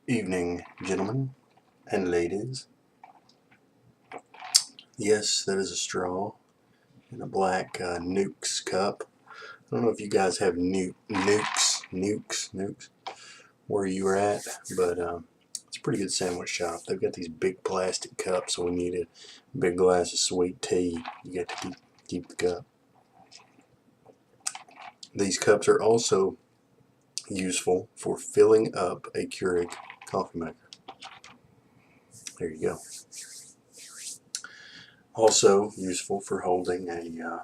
Evening, gentlemen and ladies. Yes, that is a straw in a black Nukes cup. I don't know if you guys have Nukes where you are at, but it's a pretty good sandwich shop. They've got these big plastic cups, so when you need a big glass of sweet tea, you get to keep the cup. These cups are also useful for filling up a Keurig coffee maker. There you go. Also useful for holding a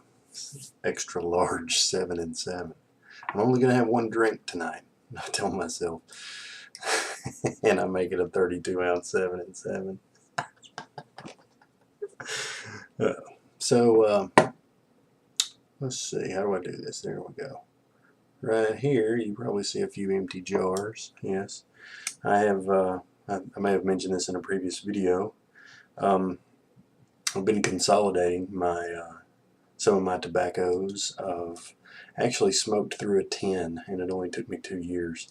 extra large 7 and 7. I'm only going to have one drink tonight, I tell myself. And I make it a 32-ounce 7 and 7. So, let's see, how do I do this? There we go. Right here, you probably see a few empty jars. Yes, I have. I may have mentioned this in a previous video. I've been consolidating my some of my tobaccos. I've actually smoked through a 10, and it only took me 2 years.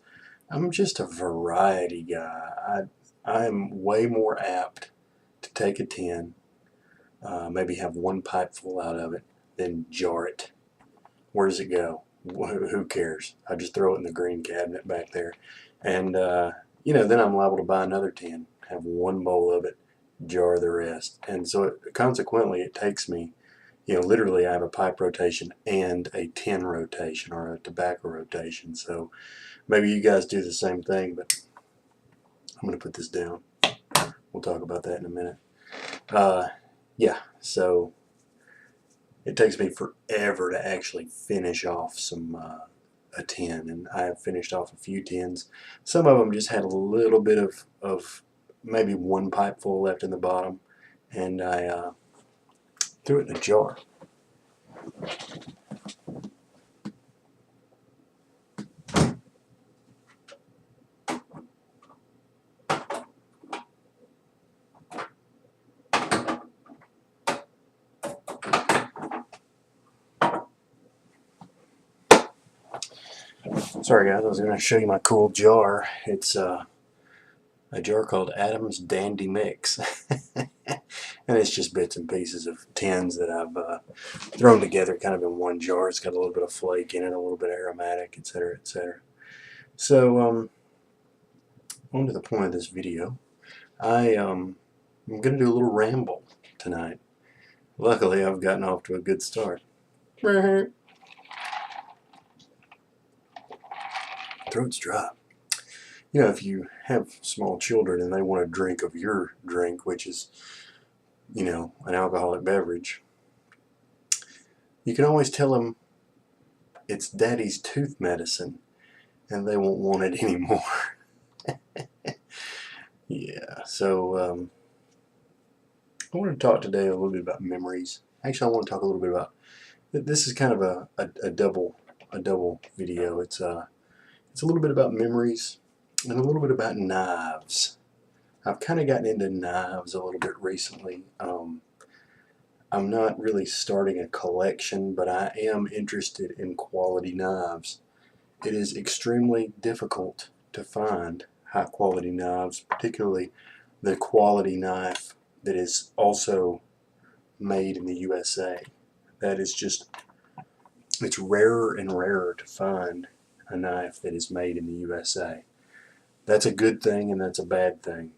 I'm just a variety guy. I'm way more apt to take a 10, maybe have one pipe full out of it, then jar it. Where does it go? Who cares? I just throw it in the green cabinet back there. And, then I'm liable to buy another 10, have one bowl of it, jar the rest. And so consequently, it takes me, literally I have a pipe rotation and a 10 rotation or a tobacco rotation. So maybe you guys do the same thing, but I'm going to put this down. We'll talk about that in a minute. Yeah, so it takes me forever to actually finish off a 10, and I have finished off a few 10s. Some of them just had a little bit of maybe one pipe full left in the bottom, and I threw it in a jar. Sorry guys, I was going to show you my cool jar. It's a jar called Adam's Dandy Mix. And it's just bits and pieces of 10s that I've thrown together kind of in one jar. It's got a little bit of flake in it, a little bit aromatic, etc., etc. So, on to the point of this video. I'm going to do a little ramble tonight. Luckily, I've gotten off to a good start. Throat's dry. If you have small children and they want a drink of your drink, which is, an alcoholic beverage, you can always tell them it's daddy's tooth medicine and they won't want it anymore. Yeah, so I want to talk today a little bit about memories. Actually, I want to talk a little bit about, this is kind of a double video. It's a little bit about memories and a little bit about knives. I've kind of gotten into knives a little bit recently. I'm not really starting a collection, but I am interested in quality knives. It is extremely difficult to find high quality knives, particularly the quality knife that is also made in the USA. That is just, it's rarer and rarer to find a knife that is made in the USA. That's a good thing and that's a bad thing.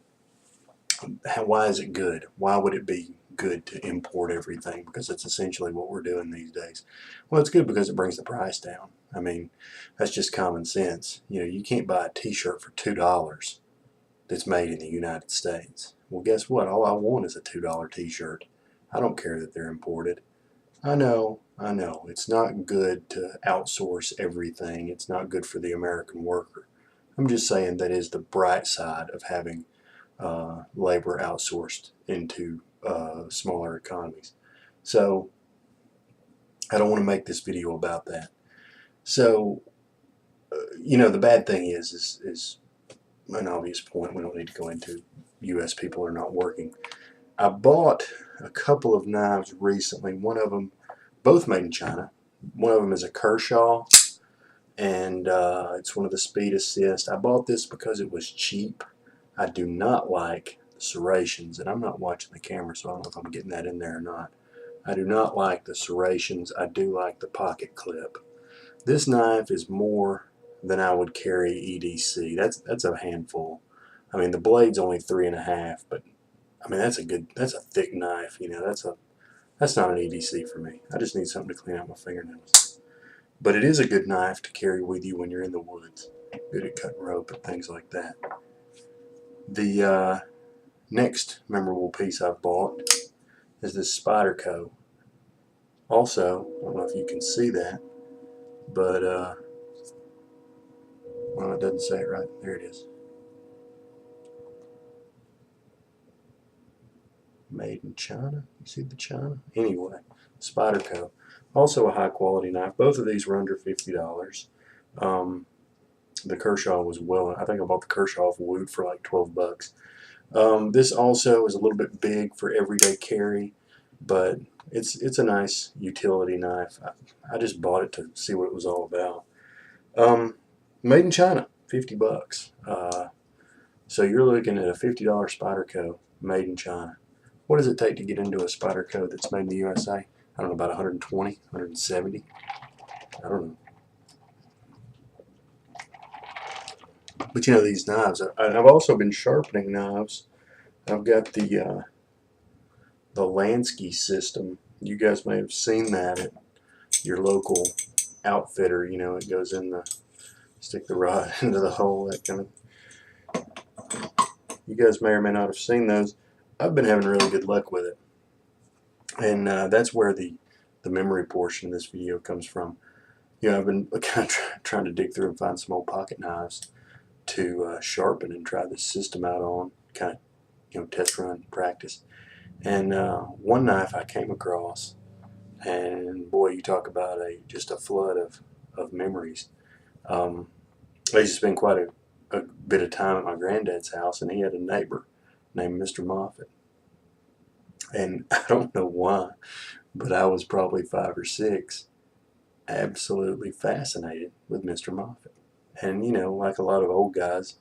Why is it good? Why would it be good to import everything? Because it's essentially what we're doing these days. Well, it's good because it brings the price down. I mean, that's just common sense. You can't buy a t-shirt for $2 that's made in the United States. Well, guess what? All I want is a $2 t-shirt. I don't care that they're imported. I know. It's not good to outsource everything. It's not good for the American worker. I'm just saying that is the bright side of having labor outsourced into smaller economies. So I don't want to make this video about that. So the bad thing is an obvious point. We don't need to go into. U.S. people are not working. I bought a couple of knives recently. One of them, both made in China. One of them is a Kershaw, and it's one of the Speed Assist. I bought this because it was cheap. I do not like serrations, and I'm not watching the camera, so I don't know if I'm getting that in there or not. I do not like the serrations. I do like the pocket clip. This knife is more than I would carry EDC. That's a handful. I mean, the blade's only 3.5, but I mean that's a thick knife. You know, that's not an EDC for me. I just need something to clean out my fingernails. But it is a good knife to carry with you when you're in the woods. Good at cutting rope and things like that. The next memorable piece I've bought is this Spyderco. Also, I don't know if you can see that, but well, it doesn't say it right. There it is. Made in China. You see the China? Anyway, Spyderco. Also a high quality knife. Both of these were under $50. The Kershaw was well, I think I bought the Kershaw off Wood for like 12 bucks. This also is a little bit big for everyday carry, but it's a nice utility knife. I just bought it to see what it was all about. Made in China, 50 bucks. So you're looking at a $50 Spyderco made in China. What does it take to get into a Spyderco that's made in the USA? I don't know, about 120, 170. I don't know. But you know, these knives, I've also been sharpening knives. I've got the Lansky system. You guys may have seen that at your local outfitter. You know, it goes in the, stick the rod into the hole, that kind of. You guys may or may not have seen those. I've been having really good luck with it. And that's where the memory portion of this video comes from. You know, I've been kind of trying to dig through and find some old pocket knives to sharpen and try this system out on, kind of, you know, test run, practice. And one knife I came across, and boy, you talk about just a flood of memories. I used to spend quite a bit of time at my granddad's house, and he had a neighbor named Mr. Moffett. And I don't know why, but I was probably 5 or 6, absolutely fascinated with Mr. Moffett. And you know, like a lot of old guys,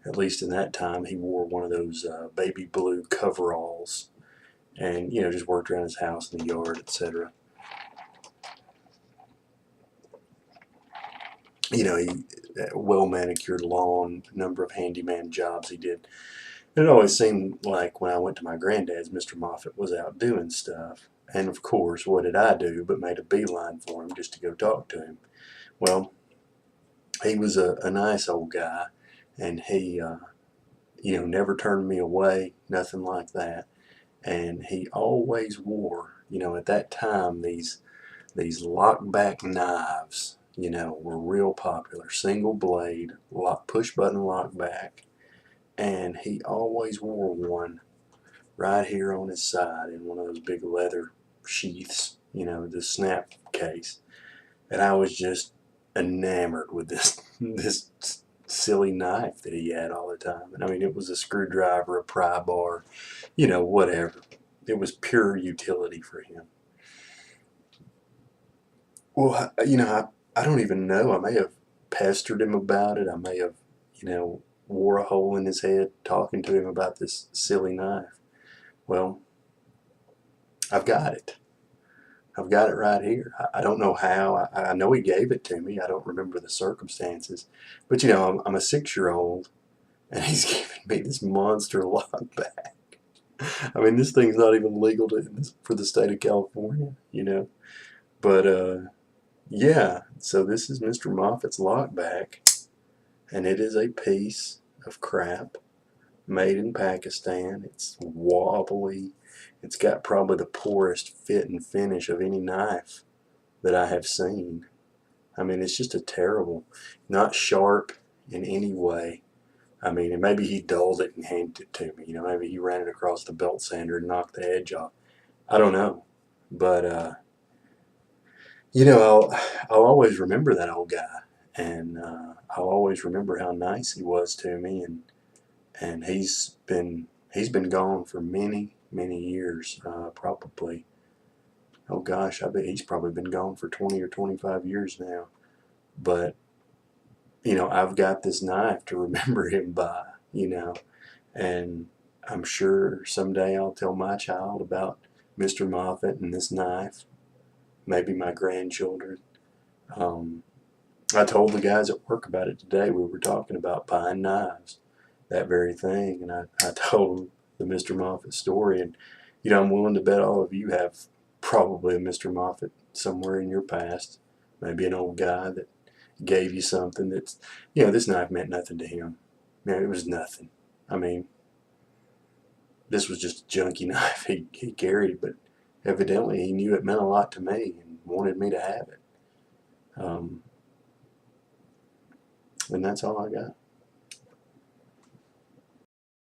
at least in that time, he wore one of those baby blue coveralls, and you know, just worked around his house in the yard, etc. You know, he well manicured lawn, number of handyman jobs he did. And it always seemed like when I went to my granddad's, Mr. Moffett was out doing stuff. And of course, what did I do but made a beeline for him just to go talk to him? Well, he was a nice old guy, and he, you know, never turned me away, nothing like that. And he always wore, you know, at that time, these lock-back knives, you know, were real popular. Single blade, push button lock back. And he always wore one right here on his side in one of those big leather sheaths, you know, the snap case. And I was just enamored with this silly knife that he had all the time. And I mean, it was a screwdriver, a pry bar, you know, whatever. It was pure utility for him. Well, you know, I don't even know. I may have pestered him about it. I may have, you know, wore a hole in his head talking to him about this silly knife. Well, I've got it. I've got it right here. I don't know how. I know he gave it to me. I don't remember the circumstances. But, you know, I'm a 6-year-old, and he's giving me this monster lock back. I mean, this thing's not even legal for the state of California, you know. But, yeah, so this is Mr. Moffett's lockback, and it is a piece of crap made in Pakistan. It's wobbly. It's got probably the poorest fit and finish of any knife that I have seen. I mean, it's just a terrible, not sharp in any way. I mean, and maybe he dulled it and handed it to me. You know, maybe he ran it across the belt sander and knocked the edge off. I don't know. But, you know, I'll always remember that old guy. And I'll always remember how nice he was to me. And he's been gone for many years, probably. Oh gosh, I bet he's probably been gone for 20 or 25 years now. But you know, I've got this knife to remember him by. You know, And I'm sure someday I'll tell my child about Mr. Moffat and this knife, maybe my grandchildren. I told the guys at work about it today. We were talking about buying knives, that very thing, and I told the Mr. Moffat story. And I'm willing to bet all of you have probably a Mr. Moffat somewhere in your past, maybe an old guy that gave you something that's, this knife meant nothing to him. Man, it was nothing. I mean, this was just a junky knife he carried, but evidently he knew it meant a lot to me and wanted me to have it. And that's all I got.